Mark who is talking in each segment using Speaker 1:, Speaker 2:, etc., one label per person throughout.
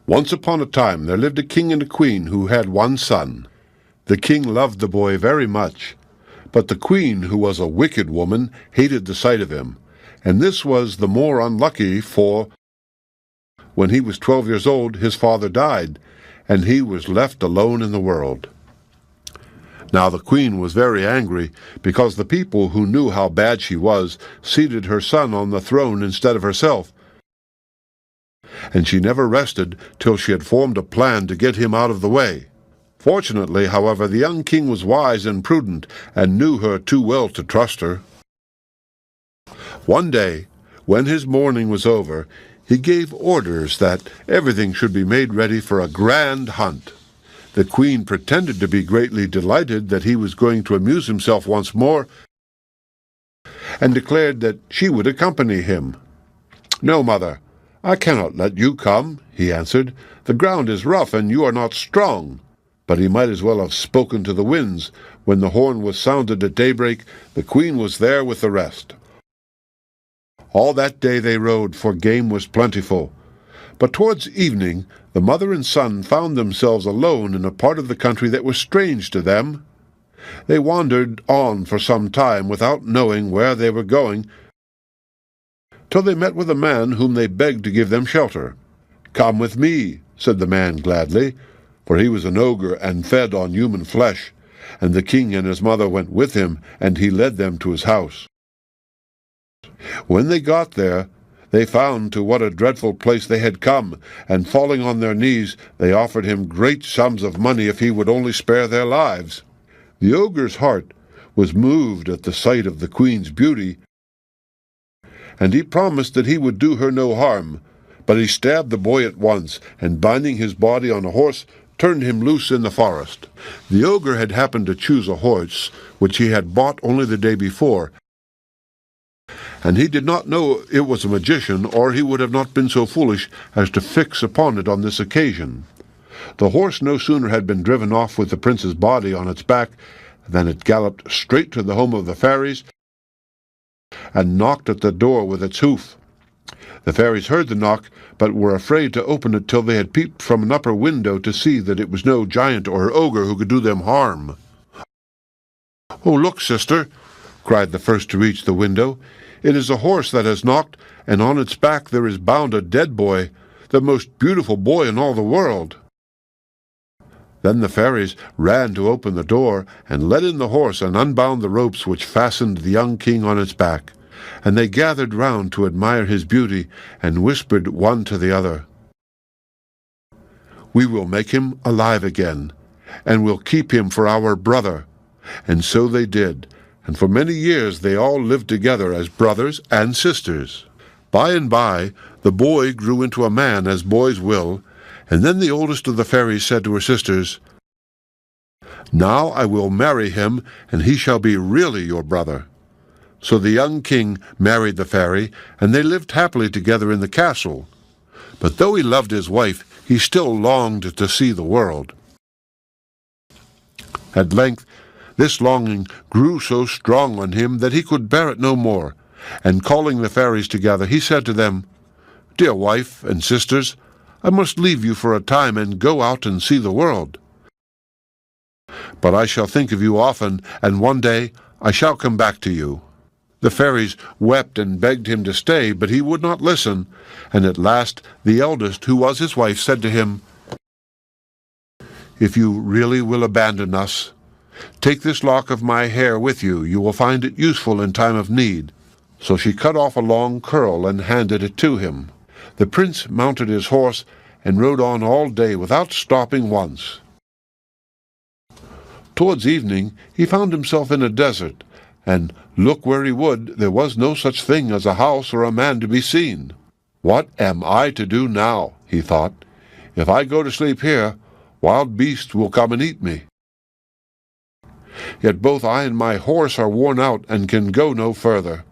Speaker 1: Once upon a time there lived a king and a queen who had one son. The king loved the boy very much, but the queen, who was a wicked woman, hated the sight of him, and this was the more unlucky, for when he was 12 years old his father died, and he was left alone in the world. Now the queen was very angry, because the people who knew how bad she was seated her son on the throne instead of herself, and she never rested till she had formed a plan to get him out of the way. Fortunately, however, the young king was wise and prudent, and knew her too well to trust her. One day, when his mourning was over, he gave orders that everything should be made ready for a grand hunt. The queen pretended to be greatly delighted that he was going to amuse himself once more, and declared that she would accompany him. "No, mother, I cannot let you come," he answered. "The ground is rough, and you are not strong." But he might as well have spoken to the winds. When the horn was sounded at daybreak, the queen was there with the rest. All that day they rode, for game was plentiful. But towards evening the mother and son found themselves alone in a part of the country that was strange to them. They wandered on for some time without knowing where they were going, till they met with a man whom they begged to give them shelter. "Come with me," said the man gladly, for he was an ogre and fed on human flesh, and the king and his mother went with him, and he led them to his house. When they got there, they found to what a dreadful place they had come, and falling on their knees, they offered him great sums of money if he would only spare their lives. The ogre's heart was moved at the sight of the queen's beauty, and he promised that he would do her no harm, but he stabbed the boy at once, and binding his body on a horse, turned him loose in the forest. The ogre had happened to choose a horse which he had bought only the day before, and he did not know it was a magician, or he would have not been so foolish as to fix upon it on this occasion. The horse no sooner had been driven off with the prince's body on its back than it galloped straight to the home of the fairies, and knocked at the door with its hoof. The fairies heard the knock, but were afraid to open it till they had peeped from an upper window to see that it was no giant or ogre who could do them harm. "Oh, look, sister," cried the first to reach the window. "It is a horse that has knocked, and on its back there is bound a dead boy, the most beautiful boy in all the world." Then the fairies ran to open the door, and let in the horse, and unbound the ropes which fastened the young king on its back. And they gathered round to admire his beauty, and whispered one to the other, "We will make him alive again, and will keep him for our brother." And so they did, and for many years they all lived together as brothers and sisters. By and by the boy grew into a man, as boys will, and then the oldest of the fairies said to her sisters, "Now I will marry him, and he shall be really your brother." So the young king married the fairy, and they lived happily together in the castle. But though he loved his wife, he still longed to see the world. At length this longing grew so strong on him that he could bear it no more, and calling the fairies together, he said to them, "Dear wife and sisters, I must leave you for a time and go out and see the world. But I shall think of you often, and one day I shall come back to you." The fairies wept and begged him to stay, but he would not listen, and at last the eldest, who was his wife, said to him, "If you really will abandon us, take this lock of my hair with you. You will find it useful in time of need." So she cut off a long curl and handed it to him. The prince mounted his horse and rode on all day without stopping once. Towards evening he found himself in a desert, and look where he would, there was no such thing as a house or a man to be seen. "What am I to do now?" he thought. "If I go to sleep here, wild beasts will come and eat me. Yet both I and my horse are worn out and can go no further."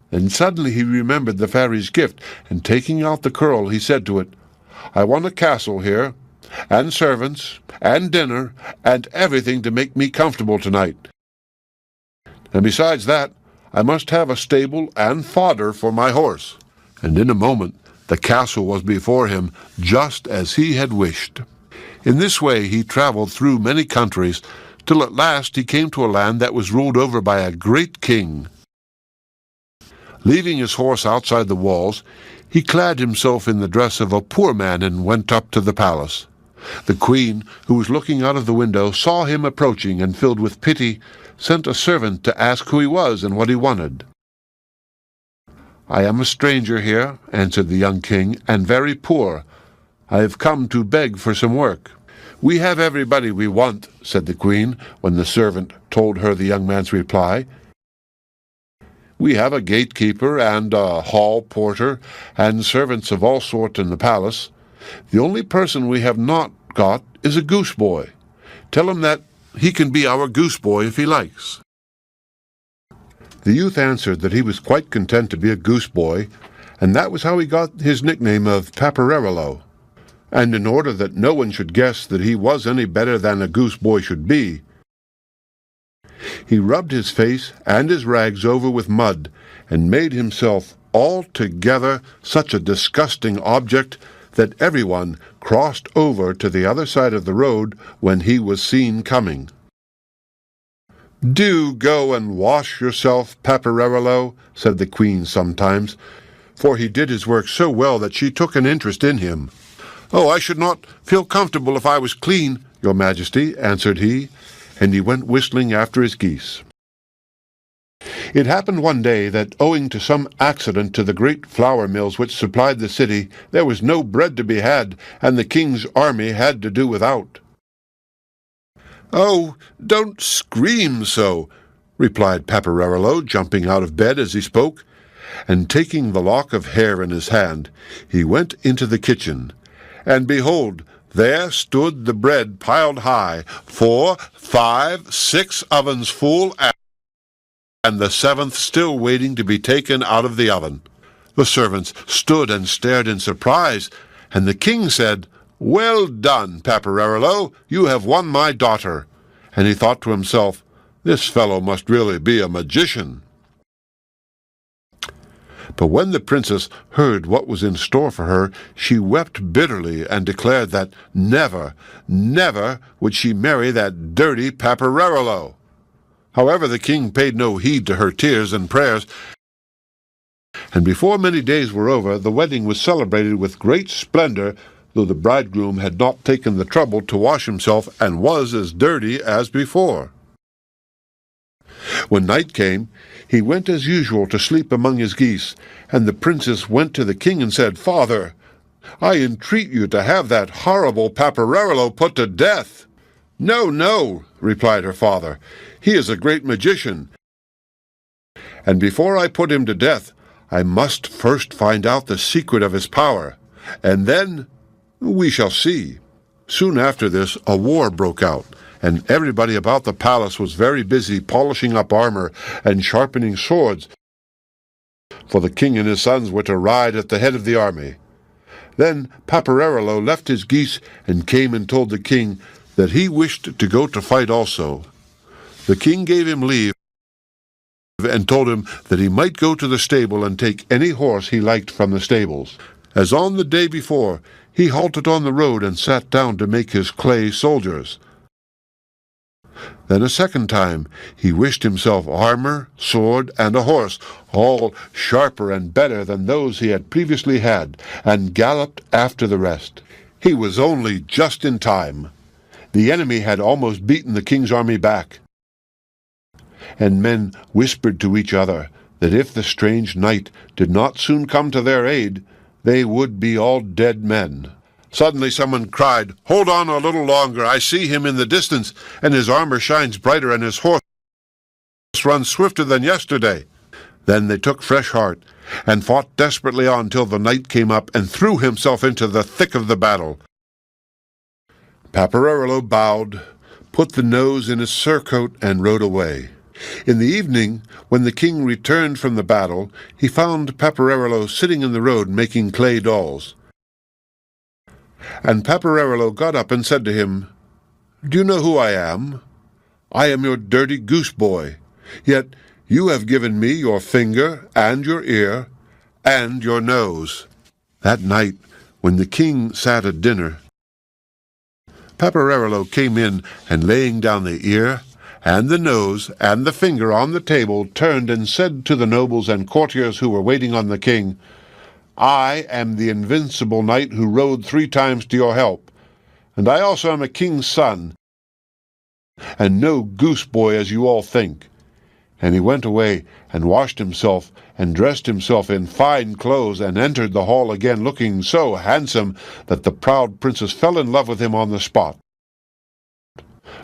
Speaker 1: Then suddenly he remembered the fairy's gift, and taking out the curl, he said to it, "I want a castle here, and servants, and dinner, and everything to make me comfortable tonight. And besides that, I must have a stable and fodder for my horse." And in a moment The castle was before him just as he had wished. In this way he traveled through many countries, till at last he came to a land that was ruled over by a great king. Leaving his horse outside the walls, he clad himself in the dress of a poor man and went up to the palace. The queen, who was looking out of the window, saw him approaching, and filled with pity, sent a servant to ask who he was and what he wanted. "I am a stranger here," answered the young king, "and very poor. I have come to beg for some work." "We have everybody we want," said the queen, when the servant told her the young man's reply. "We have a gatekeeper and a hall porter and servants of all sorts in the palace. The only person we have not got is a goose boy. Tell him that he can be our goose boy if he likes." The youth answered that he was quite content to be a goose boy, and that was how he got his nickname of Paperarello. And in order that no one should guess that he was any better than a goose boy should be, he rubbed his face and his rags over with mud, and made himself altogether such a disgusting object that everyone crossed over to the other side of the road when he was seen coming. "Do go and wash yourself, Paperarello," said the queen sometimes, for he did his work so well that she took an interest in him. "Oh, I should not feel comfortable if I was clean, your majesty," answered he, and he went whistling after his geese. It happened one day that, owing to some accident to the great flour mills which supplied the city, there was no bread to be had, and the king's army had to do without. "Oh, don't scream so," replied Paperarello, jumping out of bed as he spoke, and taking the lock of hair in his hand, he went into the kitchen, and behold, there stood the bread piled high, 4, 5, 6 ovens full, and the 7th still waiting to be taken out of the oven. The servants stood and stared in surprise, and the king said, "Well done, Paperarello, you have won my daughter." And he thought to himself, "This fellow must really be a magician." But when the princess heard what was in store for her, she wept bitterly and declared that never, never would she marry that dirty Paperarello. However, the king paid no heed to her tears and prayers, and before many days were over, the wedding was celebrated with great splendor, though the bridegroom had not taken the trouble to wash himself and was as dirty as before. When night came, he went as usual to sleep among his geese, and the princess went to the king and said, "Father, I entreat you to have that horrible Paperarello put to death." "No, no," replied her father, "he is a great magician, and before I put him to death, I must first find out the secret of his power, and then we shall see." Soon after this, a war broke out, and everybody about the palace was very busy polishing up armor and sharpening swords, for the king and his sons were to ride at the head of the army. Then Paperarello left his geese and came and told the king that he wished to go to fight also. The king gave him leave and told him that he might go to the stable and take any horse he liked from the stables. As on the day before, he halted on the road and sat down to make his clay soldiers. Then a second time he wished himself armor, sword, and a horse, all sharper and better than those he had previously had, and galloped after the rest. He was only just in time. The enemy had almost beaten the king's army back, and men whispered to each other that if the strange knight did not soon come to their aid, they would be all dead men. Suddenly someone cried, "Hold on a little longer, I see him in the distance, and his armor shines brighter, and his horse runs swifter than yesterday." Then they took fresh heart, and fought desperately on till the knight came up and threw himself into the thick of the battle. Paperarello bowed, put the nose in his surcoat, and rode away. In the evening, when the king returned from the battle, he found Paperarello sitting in the road making clay dolls. And Paperarello got up and said to him, "Do you know who I am? I am your dirty goose boy, yet you have given me your finger and your ear and your nose." That night, when the king sat at dinner, Paperarello came in, and laying down the ear, and the nose, and the finger on the table, turned and said to the nobles and courtiers who were waiting on the king, "I am the invincible knight who rode 3 times to your help, and I also am a king's son, and no goose boy as you all think." And he went away, and washed himself, and dressed himself in fine clothes, and entered the hall again, looking so handsome that the proud princess fell in love with him on the spot.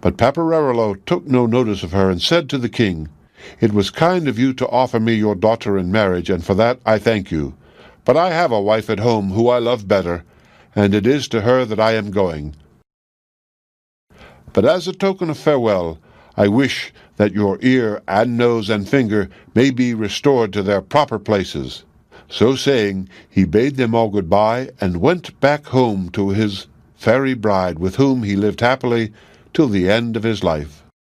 Speaker 1: But Paperarello took no notice of her, and said to the king, "It was kind of you to offer me your daughter in marriage, and for that I thank you. But I have a wife at home who I love better, and it is to her that I am going. But as a token of farewell, I wish that your ear and nose and finger may be restored to their proper places." So saying, he bade them all goodbye, and went back home to his fairy bride, with whom he lived happily till the end of his life.